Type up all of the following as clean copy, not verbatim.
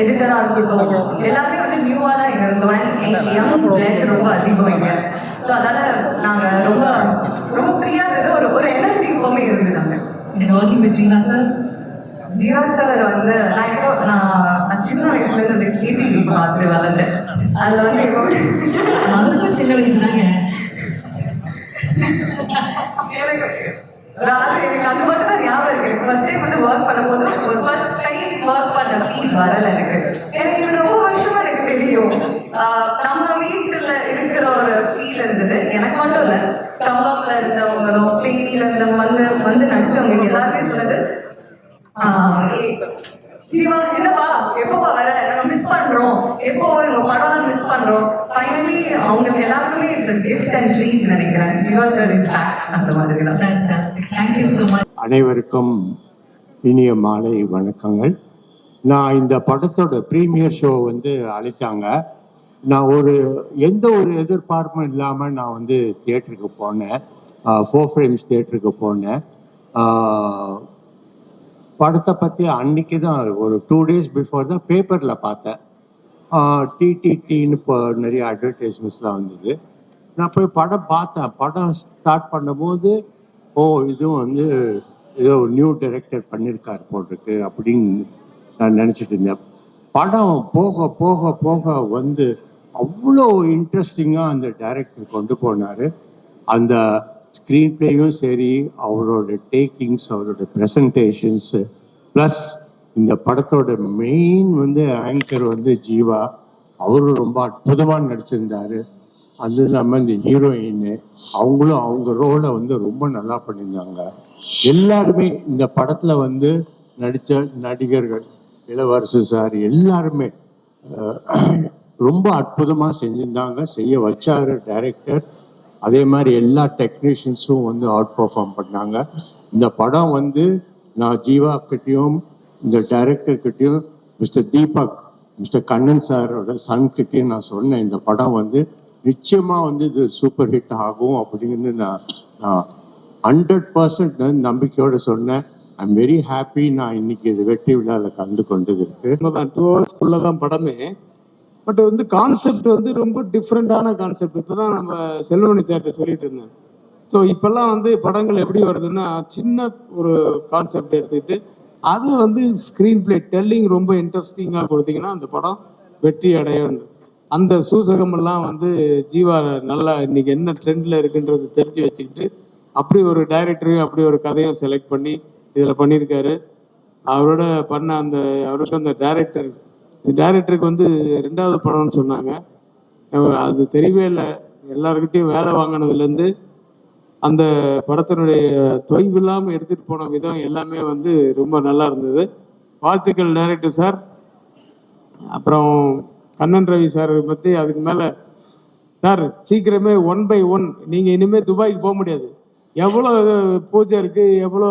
எடிட்டராக இருக்கட்டும், எல்லாருமே வந்து நியூவாக தான் இங்கே இருந்தோம். யங் பிளட் ரொம்ப அதிகம் இங்கே. ஸோ அதனால் நாங்கள் ரொம்ப ரொம்ப ஃப்ரீயாக இருந்தது. ஒரு எனர்ஜி எப்பவுமே இருந்து நாங்கள். Working with Jeeva sir. Jeeva sir வந்து நான் சின்ன வயசுலேருந்து அந்த கேடிவி பார்த்து வளர்ந்தேன். அதில் வந்து எப்பவுமே அவருக்கும் சின்ன வயசு தாங்க. எனக்கு அது மட்டும் தான் ஞாபகம் இருக்கு. எனக்கு ஃபர்ஸ்ட் டைம் வந்து ஒர்க் பண்ணும்போது ஒரு ஃபர்ஸ்ட் டைம் ஒர்க் பண்ண ஃபீல் வரல எனக்கு. இது ரொம்ப வருஷமா எனக்கு தெரியும். நம்ம வீட்டுல இருக்கிற ஒரு ஃபீல் இருந்தது. எனக்கு மட்டும் இல்லை, கம்பம்ல இருந்தவங்களும் பிளேனில இருந்தவங்க வந்து நடிச்சவங்க எல்லாருமே சொன்னது, ஜீவா என்னப்பா எப்பப்பா வர, நாங்க மிஸ் பண்றோம், எப்போ உங்க படம்லாம் மிஸ் பண்றோம். ஃபைனலி அவங்களுக்கு எல்லாருக்குமே it's a gift and treat நினைக்கிறேன். Jeeva sir is back. அந்த மாதிரி தான். Fantastic. Thank you so much. அனைவருக்கும் இனிய மாலை வணக்கங்கள். நான் இந்த படத்தோட ப்ரீமியர் ஷோ வந்து அழைத்தாங்க. நான் எந்த ஒரு எதிர்பார்ப்பும் இல்லாமல் நான் வந்து தியேட்டருக்கு போனேன். 4 ஃப்ரேம்ஸ் தியேட்டருக்கு போனேன். படத்தை பற்றி அன்னைக்கு தான் ஒரு 2 days பிஃபோர் தான் பேப்பரில் பார்த்தேன். டிடிடின்னு இப்போ நிறைய அட்வர்டைஸ்மெண்ட்ஸ்லாம் வந்தது. நான் போய் படம் பார்த்தேன். படம் ஸ்டார்ட் பண்ணும்போது இதுவும் வந்து ஏதோ நியூ டைரக்டர் பண்ணியிருக்கார் போட்டிருக்கு அப்படின்னு நான் நினச்சிட்டு இருந்தேன். படம் போக போக போக வந்து அவ்வளோ இன்ட்ரெஸ்டிங்காக அந்த டைரக்டர் கொண்டு போனார். அந்த ஸ்க்ரீன் பிளேயும் சரி, அவரோட டேக்கிங்ஸ், அவரோட ப்ரெசன்டேஷன்ஸு, ப்ளஸ் இந்த படத்தோட மெயின் வந்து ஆங்கர் வந்து ஜீவா, அவரும் ரொம்ப அற்புதமாக நடிச்சிருந்தாரு. அது இல்லாமல் இந்த ஹீரோயின் அவங்களும் அவங்க ரோலை வந்து ரொம்ப நல்லா பண்ணியிருந்தாங்க. எல்லாருமே இந்த படத்தில் வந்து நடித்த நடிகர்கள், இளவரசு சார் எல்லாருமே ரொம்ப அற்புதமாக செஞ்சுருந்தாங்க. செய்ய வச்சாரு டைரக்டர். அதே மாதிரி எல்லா டெக்னீஷியன்ஸும் வந்து அவுட் பர்ஃபார்ம் பண்ணாங்க. இந்த படம் வந்து நான் ஜீவா கிட்டேயும் இந்த டைரக்டர்கிட்டையும் மிஸ்டர் தீபக், மிஸ்டர் கண்ணன் சாரோட சன்கிட்டையும் நான் சொன்னேன், இந்த படம் வந்து நிச்சயமாக வந்து இது சூப்பர் ஹிட் ஆகும் அப்படின்னு நான் 100% நம்பிக்கையோடு சொன்னேன். I'm very happy. நான் இன்னைக்கு இது வெற்றி விழாவில் கலந்து கொண்டது இருக்கு. 2 hours தான் படமே. பட் வந்து கான்செப்ட் வந்து ரொம்ப டிஃப்ரெண்டான கான்செப்ட். இப்போ தான் நம்ம செல்வமணி சார்கிட்ட சொல்லிட்டு இருந்தேன். ஸோ இப்போல்லாம் வந்து படங்கள் எப்படி வருதுன்னா, சின்ன ஒரு கான்செப்ட் எடுத்துக்கிட்டு அது வந்து ஸ்க்ரீன் பிளே டெல்லிங் ரொம்ப இன்ட்ரெஸ்டிங்காக கொடுத்தீங்கன்னா அந்த படம் வெற்றி அடையும். அந்த சூசகமெல்லாம் வந்து ஜீவா நல்லா இன்னைக்கு என்ன ட்ரெண்டில் இருக்குன்றது தெரிஞ்சு வச்சுக்கிட்டு அப்படி ஒரு டைரக்டரையும் அப்படி ஒரு கதையும் செலக்ட் பண்ணி இதில் பண்ணியிருக்காரு. அவரோட பண்ண அவருக்கு அந்த டைரக்டருக்கு வந்து 2வது படம்னு சொன்னாங்க. அது தெரியவே இல்லை. எல்லாருக்கிட்டையும் வேலை வாங்கினதுலேருந்து அந்த படத்தினுடைய தொய்வு இல்லாமல் எடுத்துகிட்டு போன விதம் எல்லாமே வந்து ரொம்ப நல்லா இருந்தது. வாழ்த்துக்கள் டைரக்டர் சார். அப்புறம் கண்ணன் ரவி சார் பற்றி அதுக்கு மேலே சார், சீக்கிரமே 1 by 1 நீங்கள் இனிமேல் துபாய்க்கு போக முடியாது. எவ்வளோ பூஜை இருக்குது, எவ்வளோ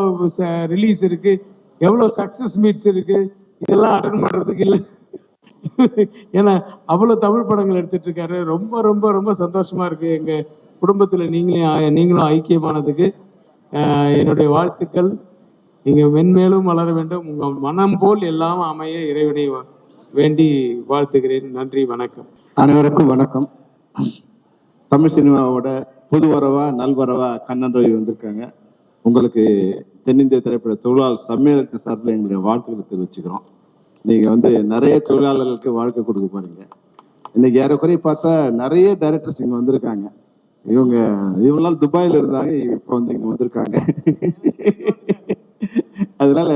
ரிலீஸ் இருக்குது, எவ்வளோ சக்ஸஸ் மீட்ஸ் இருக்குது, இதெல்லாம் அட்டன் பண்ணுறதுக்கு இல்லை. ஏன்னா அவ்வளோ தமிழ் படங்கள் எடுத்துட்டு இருக்காரு. ரொம்ப ரொம்ப ரொம்ப சந்தோஷமா இருக்கு. எங்க குடும்பத்தில் நீங்களும் ஐக்கியமானதுக்கு என்னுடைய வாழ்த்துக்கள். நீங்க மென்மேலும் வளர வேண்டும். உங்க மனம் போல் எல்லாம் அமைய இறைவனை வேண்டி வாழ்த்துகிறேன். நன்றி, வணக்கம். அனைவருக்கும் வணக்கம். தமிழ் சினிமாவோட புது வரவா நல்வரவா கண்ணன் ரவி வந்திருக்காங்க. உங்களுக்கு தென்னிந்திய திரைப்பட தொழிலாளர் சம்மேளனத்தின் சார்பில் எங்களுடைய வாழ்த்துக்களை தெரிவிச்சுக்கிறோம். நீங்கள் வந்து நிறைய தொழிலாளர்களுக்கு வாழ்க்கை கொடுக்க போறீங்க. இன்னைக்கு ஏறக்குறைய பார்த்தா நிறைய டைரக்டர்ஸ் இங்கே வந்திருக்காங்க. இவ்வளவு நாள் துபாயில் இருந்தாங்க, இப்போ வந்து இங்கே வந்திருக்காங்க. அதனால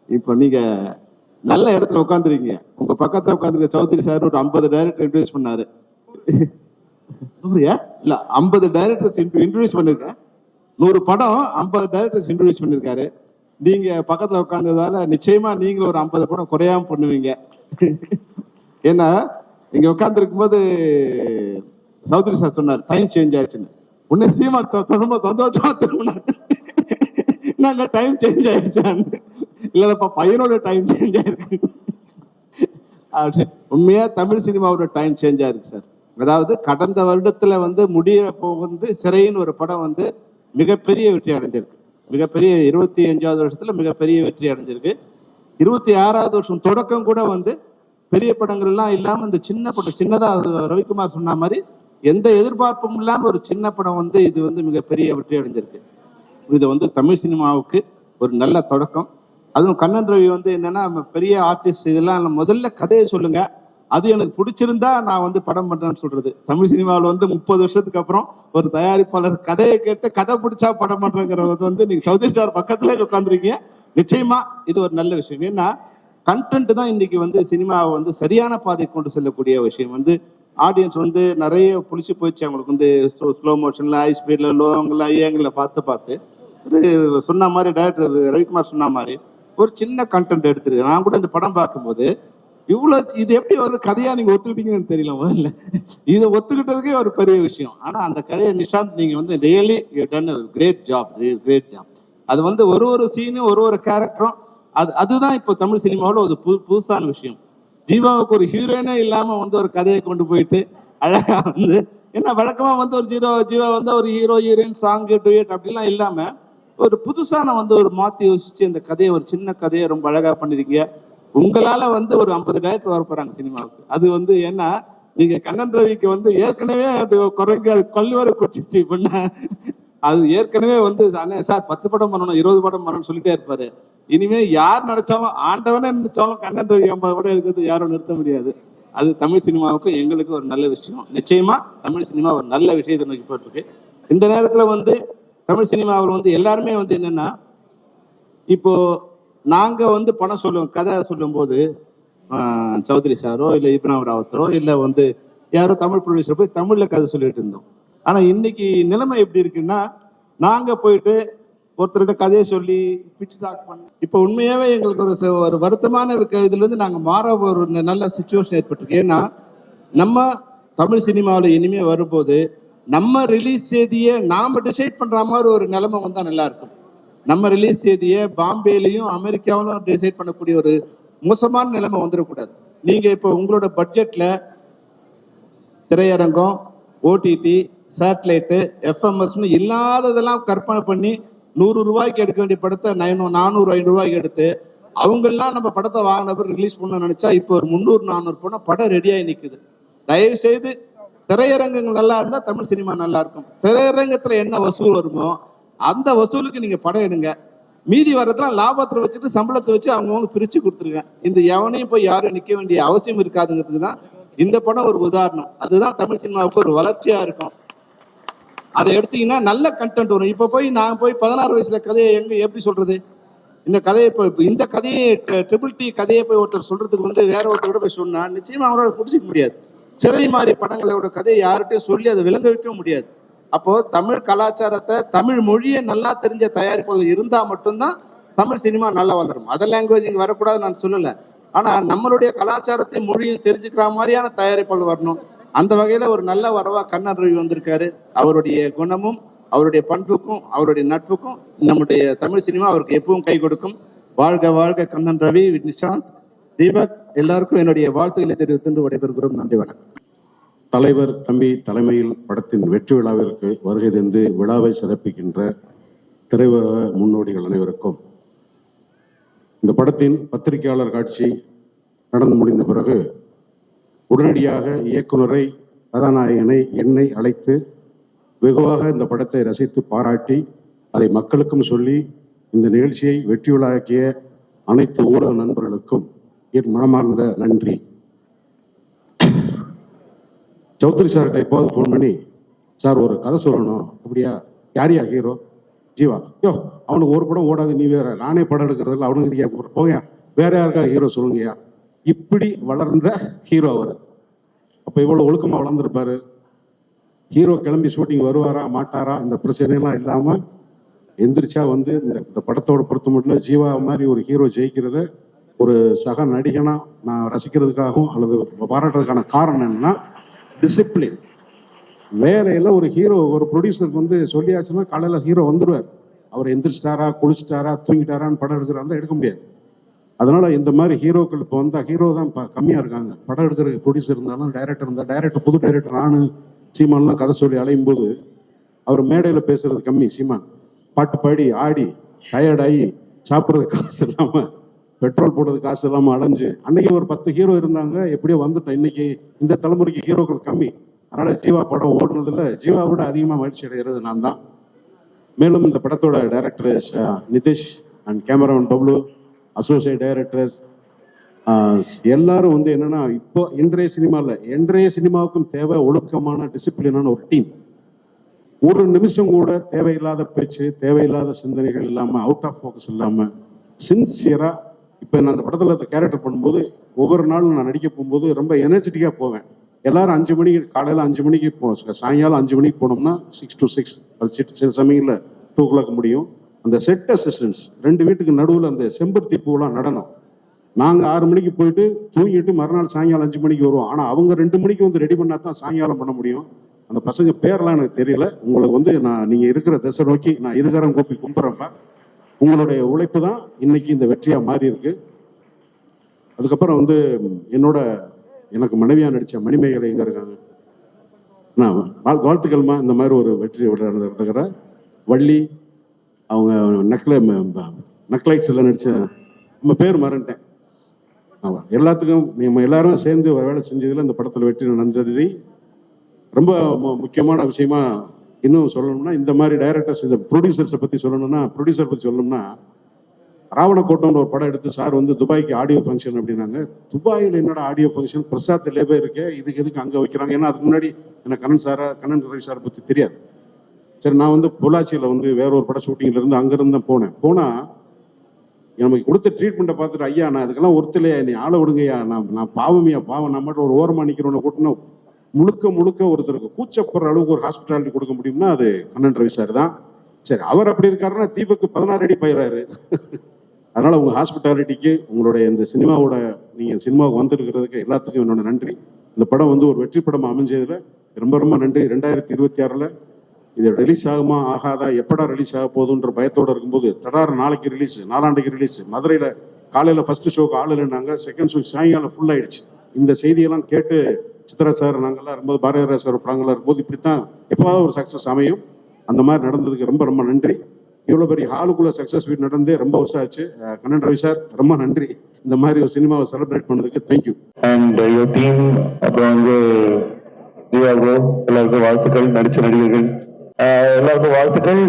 இப்போ நீங்க நல்ல இடத்துல உட்காந்துருக்கீங்க. உங்க பக்கத்துல உட்காந்துருக்க சௌத்ரி சார் ஒரு 50 டைரக்டர் இன்ட்ரோடியூஸ் பண்ணாரு. இல்ல 50 டைரக்டர்ஸ் இன்ட்ரோடியூஸ் பண்ணிருக்கேன். 100 படம் 50 டைரக்டர்ஸ் இன்ட்ரோடியூஸ் பண்ணிருக்காரு. நீங்க பக்கத்துல உட்கார்ந்ததால நிச்சயமா நீங்களும் ஒரு 50 படம் குறையாம பண்ணுவீங்க. ஏன்னா இங்க உட்கார்ந்து இருக்கும்போது சௌத்ரி சார் சொன்னார் டைம் சேஞ்ச் ஆயிடுச்சுன்னு. உன்னை சீமா ரொம்ப சந்தோஷமா திரும்பினார். நாங்க டைம் சேஞ்ச் ஆயிடுச்சான்னு. இல்லப்பா, பையனோட டைம் சேஞ்ச் ஆயிருக்கு. உண்மையா தமிழ் சினிமாவோட டைம் சேஞ்ச் ஆயிருக்கு சார். அதாவது கடந்த வருடத்துல வந்து முடியப்போ வந்து சிறைன்னு ஒரு படம் வந்து மிகப்பெரிய வெற்றி அடைஞ்சிருக்கு. மிகப்பெரிய 25வது வருஷத்துல மிகப்பெரிய வெற்றி அடைஞ்சிருக்கு. 26வது வருஷம் தொடக்கம் கூட வந்து பெரிய படங்கள்லாம் இல்லாம இந்த சின்ன படம், சின்னதா ரவிக்குமார் சொன்ன மாதிரி எந்த எதிர்பார்ப்பும் இல்லாம ஒரு சின்ன படம் வந்து இது வந்து மிகப்பெரிய வெற்றி அடைஞ்சிருக்கு. இது வந்து தமிழ் சினிமாவுக்கு ஒரு நல்ல தொடக்கம். அதுவும் கண்ணன் ரவி வந்து என்னன்னா பெரிய ஆர்டிஸ்ட், இதெல்லாம் முதல்ல கதையை சொல்லுங்க, அது எனக்கு பிடிச்சிருந்தா நான் வந்து படம் பண்றேன்னு சொல்றது. தமிழ் சினிமாவில் வந்து 30 வருஷத்துக்கு அப்புறம் ஒரு தயாரிப்பாளர் கதையை கேட்டு கதை பிடிச்சா படம் பண்றங்கிறது வந்து நீங்க சௌத்ரி சார் பக்கத்துல உட்காந்துருக்கீங்க. நிச்சயமா இது ஒரு நல்ல விஷயம். ஏன்னா கண்டென்ட் தான் இன்னைக்கு வந்து சினிமாவை வந்து சரியான பாதை கொண்டு செல்லக்கூடிய விஷயம். வந்து ஆடியன்ஸ் வந்து நிறைய புளிச்சு போயிடுச்சு அவங்களுக்கு வந்து ஸ்லோ மோஷன்ல, ஹை ஸ்பீட்ல, லோங்கில், ஐயங்களில் பார்த்து சொன்ன மாதிரி டைரக்டர் ரவிக்குமார் சொன்ன மாதிரி ஒரு சின்ன கண்டென்ட் எடுத்துருக்கு. நான் கூட இந்த படம் பார்க்கும்போது இவ்வளோ இது எப்படி வந்து கதையா நீங்க ஒத்துக்கிட்டீங்கன்னு தெரியல. முதல்ல இதை ஒத்துக்கிட்டதுக்கே ஒரு பெரிய விஷயம். ஆனா அந்த கதையை நிஷாந்த் நீங்க வந்து ரியலி டன் கிரேட் ஜாப். அது வந்து ஒரு சீனும் ஒரு கேரக்டரும் அதுதான் இப்போ தமிழ் சினிமாவில் ஒரு புதுசான விஷயம். ஜீவாவுக்கு ஒரு ஹீரோயினே இல்லாம வந்து ஒரு கதையை கொண்டு போயிட்டு அழகா வந்து ஏன்னா வழக்கமா வந்து ஒரு ஜீவா வந்து ஒரு ஹீரோயின் சாங் டுயட் அப்படிலாம் இல்லாம ஒரு புதுசான வந்து ஒரு மாத்தி யோசிச்சு இந்த கதையை ஒரு சின்ன கதையை ரொம்ப அழகா பண்ணிருக்கீங்க. உங்களால வந்து ஒரு 50 டைரக்டர் வர போறாங்க சினிமாவுக்கு. அது வந்து ஏன்னா நீங்க கண்ணன் ரவிக்கு வந்து ஏற்கனவே அது குறைங்க கொல்லுவரை குடிச்சிருச்சு பண்ண அது ஏற்கனவே வந்து சார் 10 படம் பண்ணணும் 20 படம் பண்ணணும்னு சொல்லிட்டே இருப்பாரு. இனிமே யார் நினைச்சாலும் ஆண்டவனே நினைச்சாலும் கண்ணன் ரவி 50 படம் இருக்கிறது யாரும் நிறுத்த முடியாது. அது தமிழ் சினிமாவுக்கு எங்களுக்கு ஒரு நல்ல விஷயம். நிச்சயமா தமிழ் சினிமா ஒரு நல்ல விஷயத்தை நோக்கி போயிட்டு இந்த நேரத்துல வந்து தமிழ் சினிமாவில் வந்து எல்லாருமே வந்து என்னன்னா இப்போ நாங்க வந்து பணம் சொல்லுவோம், கதை சொல்லும் போது சௌத்ரி சாரோ இல்லை இப்ராஹிம் ராவத்தரோ இல்லை வந்து யாரோ தமிழ் ப்ரொடியூசர் போய் தமிழ்ல கதை சொல்லிட்டு இருந்தோம். ஆனா இன்னைக்கு நிலைமை எப்படி இருக்குன்னா நாங்க போயிட்டு ஒருத்தர்கிட்ட கதையை சொல்லி பிச் டாக் பண்ண இப்போ உண்மையாவே எங்களுக்கு ஒரு வருத்தமான இதுல இருந்து நாங்க மாற ஒரு நல்ல சுச்சுவேஷன் ஏற்பட்டிருக்கு. ஏன்னா நம்ம தமிழ் சினிமாவில் இனிமே வரும்போது நம்ம ரிலீஸ் செய்தியை நாம டிசைட் பண்ற மாதிரி ஒரு நிலைமை வந்தா நல்லா இருக்கும். நம்ம ரிலீஸ் செய்தியை பாம்பேலையும் அமெரிக்காவிலும் டிசைட் பண்ணக்கூடிய ஒரு மோசமான நிலைமை வந்துடக்கூடாது. நீங்க இப்போ உங்களோட பட்ஜெட்ல திரையரங்கம், ஓடிடி, சேட்டலைட்டு, எஃப்எம்எஸ்னு இல்லாததெல்லாம் கற்பனை பண்ணி 100 ரூபாய்க்கு எடுக்க வேண்டிய படத்தை 400 500 ரூபாய்க்கு எடுத்து அவங்கெல்லாம் நம்ம படத்தை வாங்கின பிறகு ரிலீஸ் பண்ண நினைச்சா இப்போ ஒரு 300 400 போனா படம் ரெடியாகி நிற்குது. தயவு செய்து திரையரங்கங்கள் நல்லா இருந்தா தமிழ் சினிமா நல்லா இருக்கும். திரையரங்கத்துல என்ன வசூல் வருமோ அந்த வசூலுக்கு நீங்க படம் எடுங்க. மீதி வரதுலாம் லாபத்தை வச்சுட்டு சம்பளத்தை வச்சு அவங்கவுங்க பிரிச்சு கொடுத்துருங்க. இந்த எவனையும் போய் யாரும் நிக்க வேண்டிய அவசியம் இருக்காதுங்கிறதுக்கு தான் இந்த படம் ஒரு உதாரணம். அதுதான் தமிழ் சினிமாவுக்கு ஒரு வளர்ச்சியா இருக்கும். அதை எடுத்தீங்கன்னா நல்ல கண்டென்ட் வரும். இப்ப போய் நான் போய் 16 வயசுல கதையை எப்படி சொல்றது? இந்த கதையை இந்த கதையை ட்ரிபிள் டி கதையை போய் ஒருத்தர் சொல்றதுக்கு வந்து வேற ஒருத்தரோட போய் சொன்னா நிச்சயமா அவரோட புடிச்சிக்க முடியாது. சிறை மாதிரி படங்களோட கதையை யார்கிட்டையும் சொல்லி அதை விளங்க வைக்க முடியாது. அப்போ தமிழ் கலாச்சாரத்தை, தமிழ் மொழியை நல்லா தெரிஞ்ச தயாரிப்பாளர் இருந்தா மட்டும்தான் தமிழ் சினிமா நல்லா வளரும். அதர் லாங்குவேஜ் இங்க வரக்கூடாது நான் சொல்லல. ஆனா நம்மளுடைய கலாச்சாரத்தை மொழியும் தெரிஞ்சுக்கிற மாதிரியான தயாரிப்பாளர் வரணும். அந்த வகையில ஒரு நல்ல வரவா கண்ணன் ரவி வந்திருக்காரு. அவருடைய குணமும் அவருடைய பண்புக்கும் அவருடைய நட்புக்கும் நம்முடைய தமிழ் சினிமா அவருக்கு எப்பவும் கை கொடுக்கும். வாழ்க வாழ்க கண்ணன் ரவி, நிஷாந்த், தீபக், எல்லாருக்கும் என்னுடைய வாழ்த்துக்களை தெரிவித்து விடைபெறுகிறோம். நன்றி, வணக்கம். தலைவர் தம்பி தலைமையில் படத்தின் வெற்றி விழாவிற்கு வருகை தந்து விழாவை சிறப்பிக்கின்ற திரையுலக முன்னோடிகள் அனைவருக்கும், இந்த படத்தின் பத்திரிகையாளர் காட்சி நடந்து முடிந்த பிறகு உடனடியாக இயக்குனரை, கதாநாயகனை, என்னை அழைத்து வெகுவாக இந்த படத்தை ரசித்து பாராட்டி அதை மக்களுக்கும் சொல்லி இந்த நிகழ்ச்சியை வெற்றி விழாக்கிய அனைத்து ஊடக நண்பர்களுக்கும் என் மனமார்ந்த நன்றி. சௌத்ரி சார்கிட்ட எப்போது ஃபோன் பண்ணி, சார் ஒரு கதை சொல்லணும். அப்படியா? யாரையா ஹீரோ? ஜீவா. யோ அவனுக்கு ஒரு படம் ஓடாது, நீ வேற. நானே படம் எடுக்கிறதில்ல, அவனுக்கு இது கேட்க போங்க, வேற யாருக்கா ஹீரோ சொல்லுங்கய்யா. இப்படி வளர்ந்த ஹீரோ அவர். அப்போ இவ்வளோ ஒழுக்கமாக வளர்ந்துருப்பாரு. ஹீரோ கிளம்பி ஷூட்டிங் வருவாரா மாட்டாரா இந்த பிரச்சனைலாம் இல்லாமல் எந்திரிச்சா வந்து இந்த படத்தோட பொறுத்த மட்டும் ஜீவா மாதிரி ஒரு ஹீரோ ஜெயிக்கிறத ஒரு சக நடிகனா நான் ரசிக்கிறதுக்காகவும் அல்லது பாராட்டுறதுக்கான காரணம் என்னன்னா டிசிப்ளின். வேலையில் ஒரு ஹீரோ, ஒரு ப்ரொடியூசருக்கு வந்து சொல்லியாச்சுன்னா காலையில் ஹீரோ வந்துடுவார். அவர் எந்திரிச்சிட்டாரா, குளிச்சிட்டாரா, தூங்கிட்டாரான்னு படம் எடுக்கிறாருந்தா எடுக்க முடியாது. அதனால இந்த மாதிரி ஹீரோக்கள் இப்போ வந்தால் ஹீரோ தான் கம்மியாக இருக்காங்க. படம் எடுக்கிற ப்ரொடியூசர் இருந்தாலும் டைரக்டர் இருந்தால், டைரக்டர் புது டைரக்டர் நானு சீமான்லாம் கதை சொல்லி அலையும் போது அவர் மேடையில் பேசுறது கம்மி. சீமான் பாட்டு பாடி ஆடி டயர்டாகி சாப்பிட்றது காசு இல்லாமல் பெட்ரோல் போடுறது காசு இல்லாமல் அலைஞ்சு அன்னைக்கு ஒரு 10 ஹீரோ இருந்தாங்க, எப்படியோ வந்துட்டோம். இன்னைக்கு இந்த தலைமுறைக்கு ஹீரோக்கள் கம்மி. அதனால ஜீவா படம் ஓடுனதுல ஜீவா விட அதிகமாக மகிழ்ச்சி அடைகிறது நான் தான். மேலும் இந்த படத்தோட director Nitish and cameraman Bablu, associate directors எல்லாரும் வந்து என்னன்னா, இப்போ இன்றைய சினிமாவுக்கும் தேவை ஒழுக்கமான டிசிப்ளினான ஒரு டீம். ஒரு நிமிஷம் கூட தேவையில்லாத பேச்சு, தேவையில்லாத சிந்தனைகள் இல்லாம, அவுட் ஆஃப் ஃபோக்கஸ் இல்லாம சின்சியரா. இப்போ நான் அந்த படத்துல அந்த கேரக்டர் பண்ணும்போது ஒவ்வொரு நாளும் நான் நடிக்க போகும்போது ரொம்ப எனர்ஜெட்டிக்கா போவேன். எல்லாரும் 5 மணிக்கு காலையில 5 மணிக்கு சாயங்காலம் 5 மணிக்கு போனோம்னா 6 to 6 சில சமயங்களில் 2 o'clock முடியும். அந்த செட் அசிஸ்டன்ஸ் 2 வீட்டுக்கு நடுவில் அந்த செம்பருத்தி பூவெல்லாம் நடனம். நாங்கள் 6 மணிக்கு போயிட்டு தூங்கிட்டு மறுநாள் சாயங்காலம் 5 மணிக்கு வருவோம். ஆனால் அவங்க 2 மணிக்கு வந்து ரெடி பண்ணா தான் சாயங்காலம் பண்ண முடியும். அந்த பசங்க பேர்லாம் எனக்கு தெரியல. உங்களுக்கு வந்து நீங்கள் இருக்கிற திசை நோக்கி நான் இருகரம் கூப்பி கும்புறப்ப உங்களுடைய உழைப்பு தான் இன்னைக்கு இந்த வெற்றியாக மாறி இருக்கு. அதுக்கப்புறம் வந்து எனக்கு மனைவியாக நடித்த மணிமேகலை எங்கே இருக்காங்க? நான் வாழ்த்துக்கள்மா. இந்த மாதிரி ஒரு வெற்றி இருக்கிற வள்ளி, அவங்க நக்லைட்ஸில் நடித்த நம்ம பேர் மறந்துட்டேன். எல்லாத்துக்கும் நம்ம எல்லாரும் சேர்ந்து ஒரு வேலை செஞ்சதில் இந்த படத்தில் வெற்றி நன்றி. ரொம்ப முக்கியமான விஷயமா இன்னும் சொல்லணும்னா, இந்த மாதிரி டைரக்டர்ஸ், இந்த ப்ரொடியூசர்ஸை பற்றி சொல்லணும்னா ராவணக்கோட்டம்னு ஒரு படம் எடுத்து சார் வந்து துபாய்க்கு ஆடியோ ஃபங்க்ஷன் அப்படின்னாங்க. துபாயில் என்னோட ஆடியோ ஃபங்க்ஷன், பிரசாத் லேபே இருக்கு, இதுக்கு எதுக்கு அங்கே வைக்கிறாங்க? ஏன்னா அதுக்கு முன்னாடி எனக்கு கண்ணன் ரவி சாரை பற்றி தெரியாது. சரி, நான் வந்து பொள்ளாச்சியில் வந்து வேற ஒரு படம் ஷூட்டிங்ல இருந்து அங்கிருந்து தான் போனா நமக்கு கொடுத்த ட்ரீட்மெண்ட்டை பார்த்துட்டு, ஐயா நான் அதுக்கெல்லாம் ஒருத்தலையா, நீ ஆளை விடுங்கய்யா, நான் பாவம், நான் மட்டும் ஒரு ஓரமா நிற்கிறவனை கூட்டணும். முழுக்க ஒருத்தருக்கு கூச்சப்படுற அளவுக்கு ஒரு ஹாஸ்பிட்டாலிட்டி கொடுக்க முடியும்னா அது கண்ணன் ரவி சார் தான். சரி, அவர் அப்படி இருக்காருன்னா தீபக்கு 16 அடி பயிராரு. அதனால உங்க ஹாஸ்பிட்டாலிட்டிக்கு, உங்களுடைய இந்த சினிமாவோட நீங்க சினிமாவுக்கு வந்திருக்கிறதுக்கு எல்லாத்துக்கும் என்னோட நன்றி. இந்த படம் வந்து ஒரு வெற்றி படம் அமைஞ்சதுல ரொம்ப நன்றி. 2026 இது ரிலீஸ் ஆகுமா ஆகாதா, எப்படா ரிலீஸ் ஆக போகுதுன்ற பயத்தோட இருக்கும்போது நாளைக்கு ரிலீஸ், 4 ரிலீஸ். மதுரையில காலையில ஃபர்ஸ்ட் ஷோக்கு ஆள் இல்லைனாங்க, செகண்ட் ஷோ சாயங்காலம் ஃபுல் ஆயிடுச்சு. இந்த செய்தியெல்லாம் கேட்டு சித்ரா சார் நாங்கள்லாம் இருக்கும்போது, பாரதிராஜ் சார் படங்கள்லாம் இருக்கும்போது இப்படித்தான் எப்போதாவது ஒரு சக்ஸஸ் அமையும். அந்த மாதிரி நடந்ததுக்கு ரொம்ப நன்றி. இவ்வளோ பெரிய ஹாலுக்குள்ள சக்ஸஸ் மீட் நடந்தே ரொம்ப வருஷம் ஆச்சு. கண்ணன் ரவி சார் ரொம்ப நன்றி, இந்த மாதிரி ஒரு சினிமாவை செலிப்ரேட் பண்ணதுக்கு. தேங்க்யூ. அண்ட் யுவர் டீம், அப்புறம் வந்து ஜியாகோ, எல்லாருக்கும் வாழ்த்துக்கள். நடிச்ச நடிகர்கள் எல்லாருக்கும் வாழ்த்துக்கள்.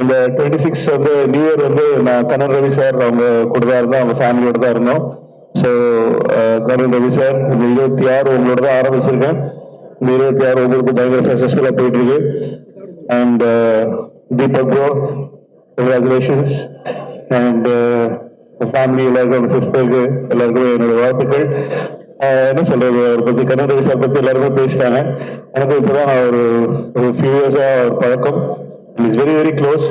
இந்த 26 வந்து நியூ இயர் வந்து நான் கண்ணன் ரவி சார் அவங்க கூட தான் இருந்தோம், அவங்க ஃபேமிலியோட தான் இருந்தோம். ஸோ கண்ணன் ரவி சார், இந்த 26 உங்களோட தான் ஆரம்பிச்சிருக்கேன். இந்த 26 உங்களுக்கு பயங்கர சக்சஸ்ஃபுல்லாக போயிட்டு இருக்கு. And Deepak bro, congratulations. And family எல்லாருக்கும், சிஸ்டருக்கு எல்லாருக்கும் என்னோட வாழ்த்துக்கள். என்ன சொல்றது, அவரை பத்தி கண்ணன் ரவி சார் பத்தி எல்லாருமே பேசிட்டாங்க. எனக்கு இப்பதான் ஒரு ஃபியூ இயர்ஸா பழக்கம். Is very close.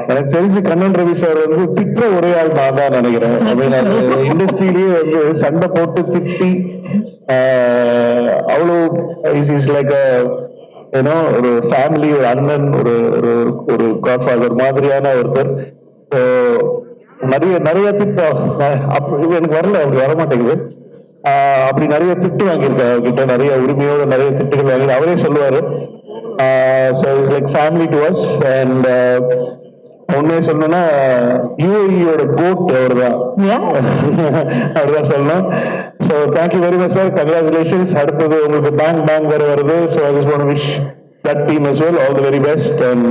எனக்கு தெரிஞ்சு கண்ணன் ரவி சார் வந்து திட்டுற ஒரே ஆள் நான் தான் நினைக்கிறேன். இண்டஸ்ட்ரியிலேயே வந்து சண்டை போட்டு திட்டி அவ்வளோ இஸ் லைக் ஏன்னா ஒரு ஃபேமிலி, ஒரு அண்ணன், ஒரு காட்ஃபாதர் மாதிரியான ஒருத்தர். நிறைய திட்டு எனக்கு வரல, அப்படி வரமாட்டேங்குது. அப்படி நிறைய திட்டு வாங்கியிருக்காரு அவர்கிட்ட, நிறைய உரிமையோட நிறைய திட்டுகள் வாங்கி அவரே சொல்லுவாரு. So it's like family to us. And உண்மையை சொல்லணும்னா யூஏஇயோட கோட் அவர் தான், அப்படிதான் சொல்லணும். So thank you very much sir, congratulations. அடுத்தது உங்களுக்கு பேங் வேற வருது. So I just want to wish that team as well all the very best. And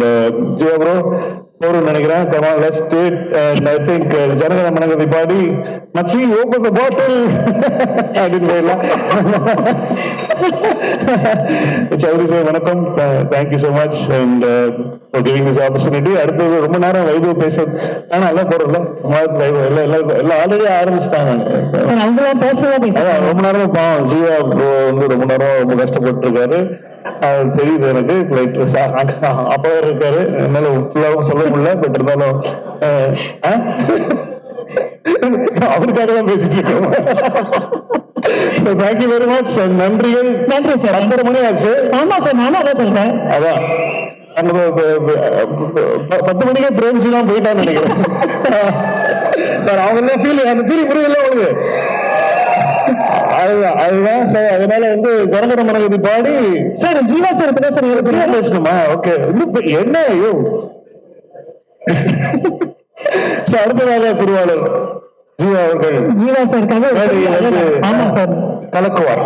ஜியா ப்ரோ போறோம்னு நினைக்கிறேன். Come on, let's do it. And I think ஜனகன மனகதி பாடி மச்சி open the bottle அப்படின்னு போயிடலாம். சௌத்ரி சார் வணக்கம், thank you so much and for giving this opportunity. அடுத்தது ரொம்ப நேரம் வைபவ் பேச எல்லாம் போறோம்ல, எல்லாம் ஆல்ரெடி ஆரம்பிச்சிட்டாங்க. ரொம்ப நேரம் பாவம் ஜியா ப்ரோ வந்து ரொம்ப நேரம் ரொம்ப கஷ்டப்பட்டு இருக்காரு. தெரியுது எனக்கு. அப்பா இருக்காரு, என்னால ஃபுல்லாவும் சொல்ல முடியல. பட் இருந்தாலும் அவருக்காக தான் பேசிட்டு இருக்கோம். Thank you very much. நன்றிகள். நன்றி சார். 5:30 மணி ஆச்சு. ஆமா சார், நானும் அதான் சொல்றேன். அதான் 10 மணிக்கே பிரேம்சி தான் போயிட்டான்னு நினைக்கிறேன் சார். அவங்க எல்லாம் அந்த ஃபீல் புரியல உங்களுக்கு. அதுதான் சார். அதனால வந்து ஜனகன மனகதி பாடி சார் ஜீவா சார் இப்பதான் சார் பேசணுமா? ஓகே, என்ன ஐயோ நெக்ஸ்ட் அடுத்ததாக திருவாளர் ஜீவா அவர்கள் ஜீவா சார் மேடையில் வந்து ஆமா சார் கலக்குவார்.